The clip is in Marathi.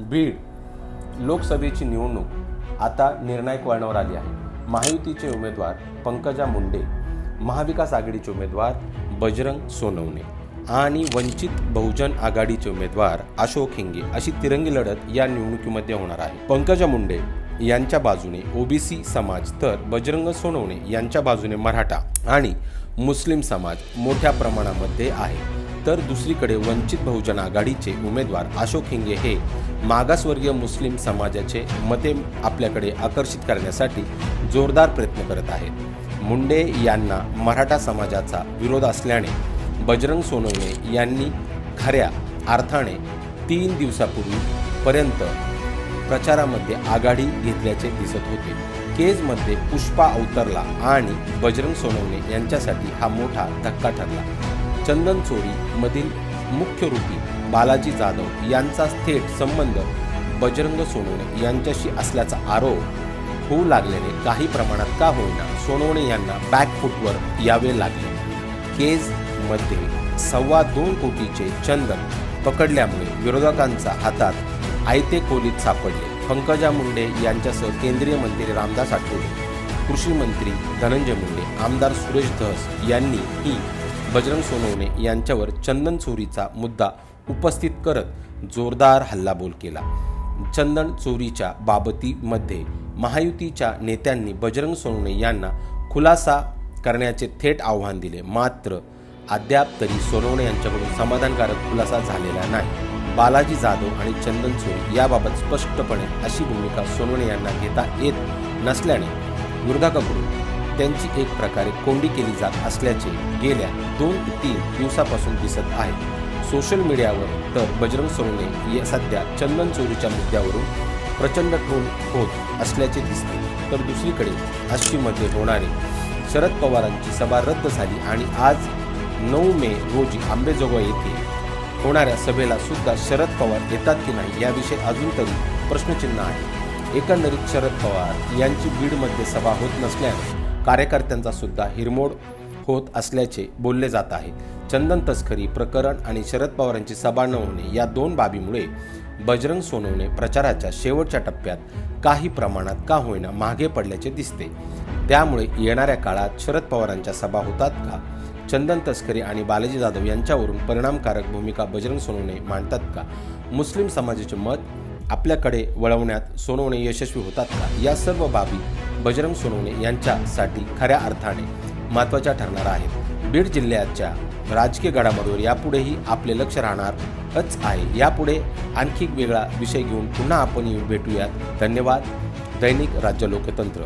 बीड लोकसभेची निवडणूक आता निर्णायक वळणावर आली आहे। महायुतीचे उमेदवार पंकजा मुंडे, महाविकास आघाडीचे उमेदवार बजरंग सोनवणे आणि वंचित बहुजन आघाडीचे उमेदवार अशोक हिंगे अशी तिरंगी लढत या निवडणुकीमध्ये होणार आहे। पंकजा मुंडे यांच्या बाजूने ओबीसी समाज तर बजरंग सोनवणे यांच्या बाजूने मराठा आणि मुस्लिम समाज मोठ्या प्रमाणामध्ये आहे। तर दुसरीकडे वंचित बहुजन आघाडीचे उमेदवार अशोक हिंगे हे मागासवर्गीय मुस्लिम समाजाचे मते आपल्याकडे आकर्षित करण्यासाठी जोरदार प्रयत्न करत आहेत। मुंडे यांना मराठा समाजाचा विरोध असल्याने बजरंग सोनवणे यांनी खऱ्या अर्थाने 3 दिवसापूर्वीपर्यंत प्रचारामध्ये आघाडी घेतल्याचे दिसत होते। केजमध्ये पुष्पा अवतरला आणि बजरंग सोनवणे यांच्यासाठी हा मोठा धक्का ठरला। चंदन चोरी मधील मुख्यरूपी बालाजी जाधव यांचा थेट संबंध बजरंग सोनवणे यांच्याशी असल्याचा आरोप होऊ लागल्याने काही प्रमाणात का होईना सोनवणे यांना बॅकफुटवर यावे लागले। केजमध्ये 2.25 कोटीचे चंदन पकडल्यामुळे विरोधकांच्या हातात आयते खोलीत सापडले। पंकजा मुंडे यांच्यासह केंद्रीय मंत्री रामदास आठवले, कृषी मंत्री धनंजय मुंडे, आमदार सुरेश धस यांनीही बजरंग सोनवणे यांच्यावर चंदन चोरीचा मुद्दा उपस्थित करत जोरदार हल्लाबोल केला। चंदन चोरीच्या बाबतीमध्ये महायुतीच्या नेत्यांनी बजरंग सोनवणे यांना खुलासा करण्याचे थेट आव्हान दिले, मात्र अद्याप तरी सोनवणे यांच्याकडून समाधानकारक खुलासा झालेला नाही। बालाजी जाधव आणि चंदन चोरी याबाबत स्पष्टपणे अशी भूमिका सोनवणे यांना घेता येत नसल्याने विरोधकांकडून त्यांची एक प्रकारे कोंडी केली जात असल्याचे गेल्या 2 ते 3 दिवसापासून दिसत आहे। सोशल मीडियावर तर बजरंग सोनवणे सध्या चंदन चोरीच्या मुद्द्यावरून प्रचंड ट्रोल होत असल्याचे दिसते। तर दुसरीकडे आष्टीमध्ये होणारी शरद पवारांची सभा रद्द झाली आणि आज 9 मे रोजी अंबाजोगाई येथे होणाऱ्या सभेला सुद्धा शरद पवार येतात की नाही याविषयी अजून तरी प्रश्नचिन्ह आहे। एकंदरीत शरद पवार यांची बीडमध्ये सभा होत नसल्याने कार्यकर्त्यांचा सुद्धा हिरमोड होत असल्याचे बोलले जात आहे। चंदन तस्करी प्रकरण आणि शरद पवारांची सभा न होणे या 2 बाबीमुळे बजरंग सोनवणे प्रचाराच्या शेवटच्या टप्प्यात काही प्रमाणात का होईना मागे पडल्याचे दिसते। त्यामुळे येणाऱ्या काळात शरद पवारांच्या सभा होतात का, चंदन तस्करी आणि बालाजी जाधव यांच्यावरून परिणामकारक भूमिका बजरंग सोनवणे मांडतात का, मुस्लिम समाजाचे मत आपल्याकडे वळवण्यात सोनवणे यशस्वी होतात का, या सर्व बाबी बजरंग सोनवणे यांच्यासाठी खऱ्या अर्थाने महत्त्वाच्या ठरणार आहेत। बीड जिल्ह्याच्या राजकीय घडामोडीवर यापुढेही आपले लक्ष राहणारच आहे। यापुढे आणखी वेगळा विषय घेऊन पुन्हा आपण भेटूयात। धन्यवाद। दैनिक राज्य लोकतंत्र।